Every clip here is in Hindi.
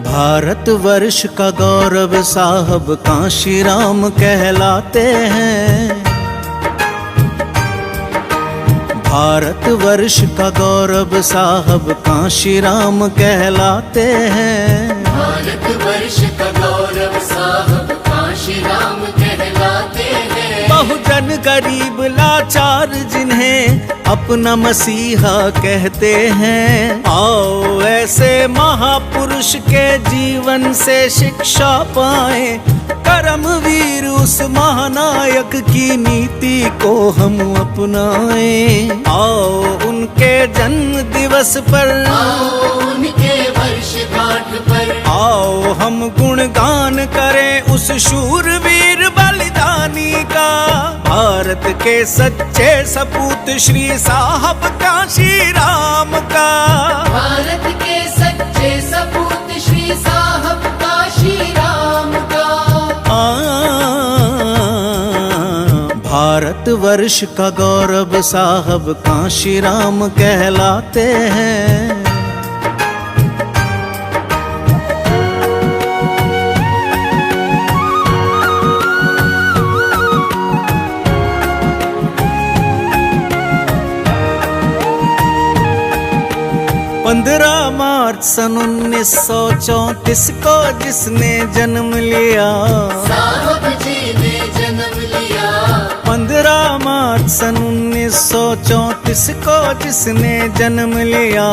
भारतवर्ष का गौरव साहब कांशी राम कहलाते हैं। भारतवर्ष का गौरव साहब कांशी राम कहलाते हैं। भारतवर्ष का गौरव साहब कांशी राम कहलाते हैं। बहुजन गरीब लाचार जिन्हें अपना मसीहा कहते हैं। आओ ऐसे महापुरुष के जीवन से शिक्षा पाए, कर्मवीर उस महानायक की नीति को हम अपनाएं। आओ उनके जन्म दिवस पर, आओ उनके वर्षगांठ पर, आओ हम गुणगान करें उस शूरवीर बलिदानी का। भारत के सच्चे सपूत श्री साहब कांशी राम का। भारत के सच्चे सपूत श्री साहब कांशी राम का। भारतवर्ष का गौरव साहब कांशी राम कहलाते हैं। मार्च सन 1934 को जिसने जन्म लिया, साहब जी ने जन्म लिया। 15 मार्च सन 1934 को जिसने जन्म लिया,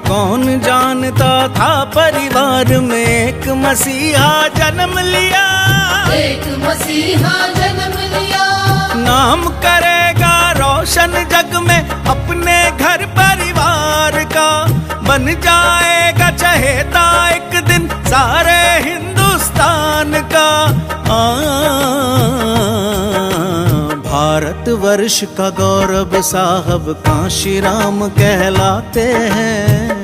कौन जानता था परिवार में एक मसीहा जन्म लिया। एक मसीहा जन्म लिया। नाम करेगा रोशन जग में अपने घर परिवार का, बन जाएगा चहेता एक दिन सारे हिंदुस्तान का। भारतवर्ष का गौरव साहब कांशी राम कहलाते हैं।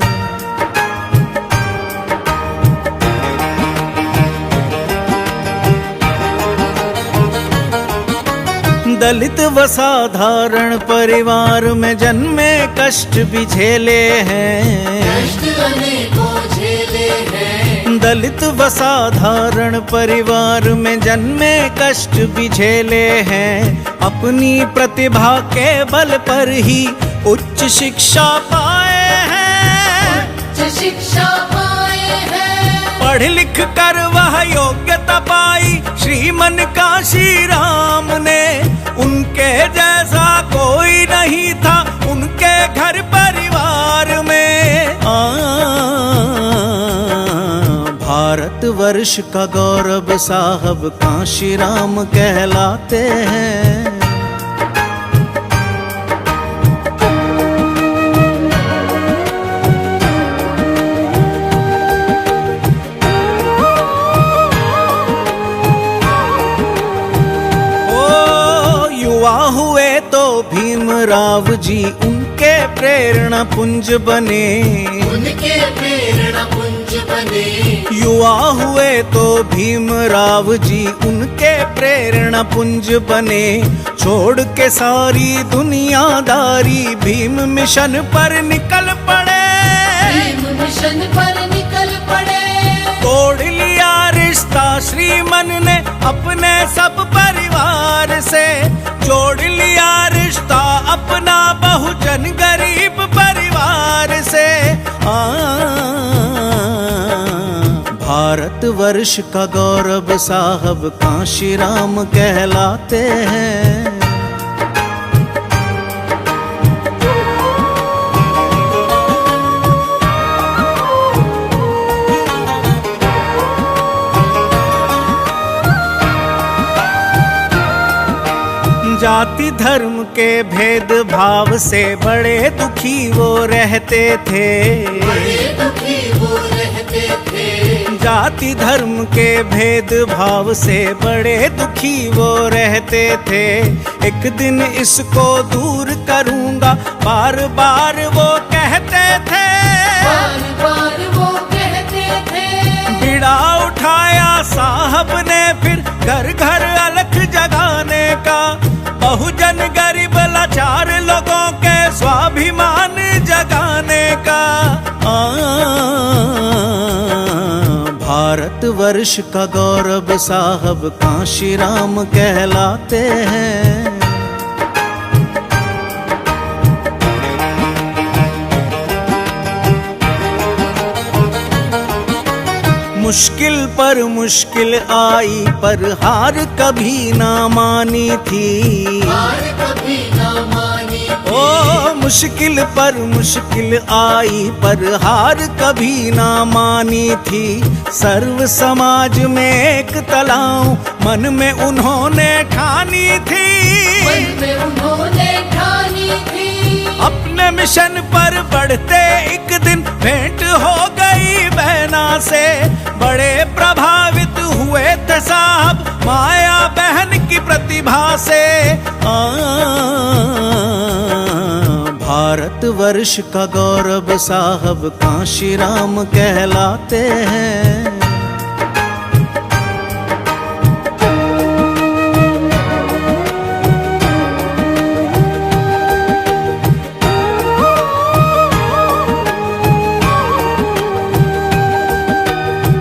दलित व साधारण परिवार में जन्मे कष्ट भी झेले हैं। कष्ट अनेकों झेले हैं। दलित व साधारण परिवार में जन्मे कष्ट भी झेले हैं। अपनी प्रतिभा के बल पर ही उच्च शिक्षा पाए हैं। उच्च शिक्षा पाए हैं। पढ़ लिख कर वह योग्यता पाई श्रीमन कांशी राम ने। उनके जैसा कोई नहीं था उनके घर परिवार में। भारतवर्ष का गौरव साहब कांशी राम कहलाते हैं। हुए तो भीमराव जी उनके प्रेरणा पुंज बने। उनके प्रेरणा पुंज बने। युवा हुए तो भीमराव जी उनके प्रेरणा पुंज बने। छोड़ के सारी दुनियादारी भीम मिशन पर निकल पड़े। भीम मिशन पर निकल पड़े। तोड़ लिया रिश्ता श्रीमन ने अपने सब परिवार से। जोड़ लिया रिश्ता अपना बहुजन गरीब परिवार से। भारतवर्ष का गौरव साहब कांशी राम कहलाते हैं। जाति धर्म के भेद भाव से बड़े दुखी वो रहते थे। बड़े दुखी वो रहते थे। जाति धर्म के भेद भाव से बड़े दुखी वो रहते थे। एक दिन इसको दूर करूंगा बार बार वो कहते थे। बार मिशन गरीब लाचार लोगों के स्वाभिमान जगाने का। भारत वर्ष का गौरव साहब कांशीराम कहलाते हैं। मुश्किल पर मुश्किल आई पर हार कभी ना मानी थी। हार कभी ना मानी थी। ओ मुश्किल पर मुश्किल आई पर हार कभी ना मानी थी। सर्व समाज में एक तलाऊ मन में उन्होंने ठानी थी। मन में उन्होंने ठानी थी। अपने मिशन पर बढ़ते एक दिन भेंट हो गई बहना से। बड़े प्रभावित हुए थे साहब माया बहन की प्रतिभा से। भारत वर्ष का गौरव साहब कांशीराम कहलाते हैं।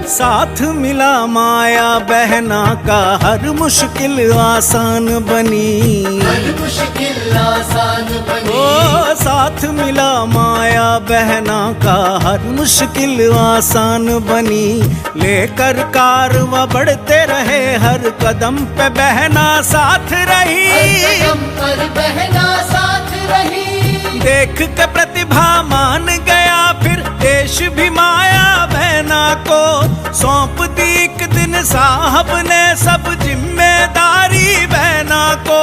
साथ मिला माया बहना का हर मुश्किल आसान बनी। हर मुश्किल आसान बनी। ओ साथ मिला माया बहना का हर मुश्किल आसान बनी। लेकर कारवां बढ़ते रहे हर कदम पे बहना साथ रही। हर कदम पर बहना साथ रही। देख के प्रतिभा मान गया फिर देश भी माया बहना को सौंप दी एक दिन साहब ने सब जिम्मेदारी बहना को।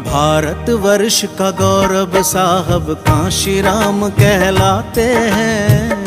भारत वर्ष का गौरव साहब कांशीराम कहलाते हैं।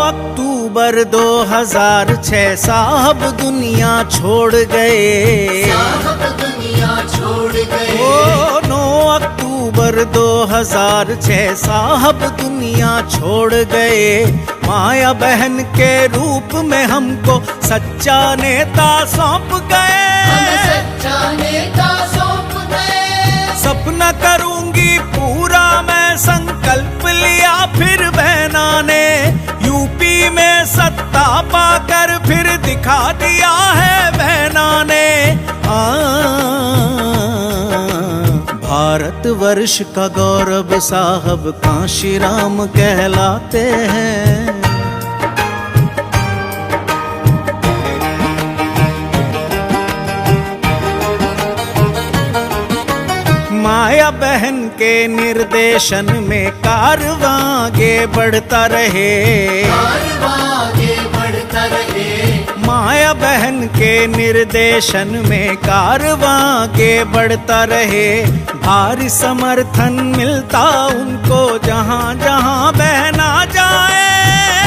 अक्टूबर 2006 साहब दुनिया छोड़ गए। साहब दुनिया छोड़ गए। ओ 9 अक्टूबर 2006 साहब दुनिया छोड़ गए। माया बहन के रूप में हमको सच्चा नेता सौंप गए। हमें सच्चा नेता सौंप गए। सपना करूंगी पूरा मैं संकल्प लिया फिर बहना ने। यूपी में सत्ता पाकर फिर दिखा दिया है बहना ने। भारत वर्ष का गौरव साहब कांशीराम कहलाते हैं। माया बहन के निर्देशन में कारवां आगे बढ़ता रहे। कारवां आगे बढ़ता रहे। माया बहन के निर्देशन में कारवां आगे बढ़ता रहे। भारी समर्थन मिलता उनको जहाँ जहाँ बहना जाए।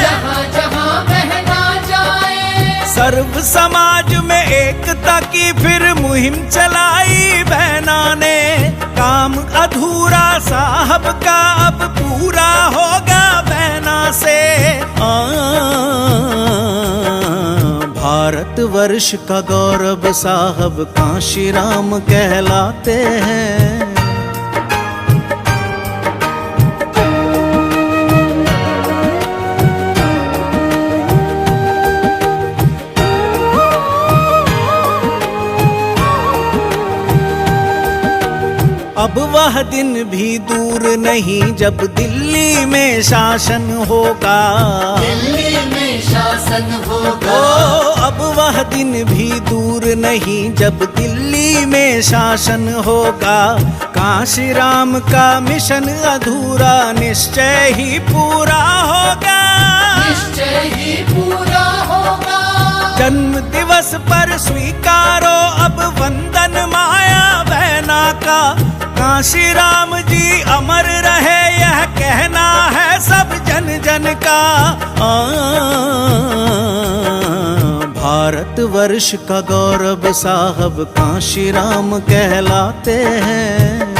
जहाँ जहाँ बहना जाए। सर्व समाज में एकता की फिर मुहिम चलाई बहना ने। काम अधूरा साहब का अब पूरा होगा बहना से। भारत वर्ष का गौरव साहब कांशीराम कहलाते हैं। अब वह दिन भी दूर नहीं जब दिल्ली में शासन होगा। दिल्ली में शासन होगा। ओ अब वह दिन भी दूर नहीं जब दिल्ली में शासन होगा। कांशीराम का मिशन अधूरा निश्चय ही पूरा होगा। निश्चय ही पूरा होगा। जन्म दिवस पर स्वीकारो अब वंदन माया बहना का। कांशीराम जी अमर रहे यह कहना है सब जन जन का। भारत भारतवर्ष का गौरव साहब कांशी राम कहलाते हैं।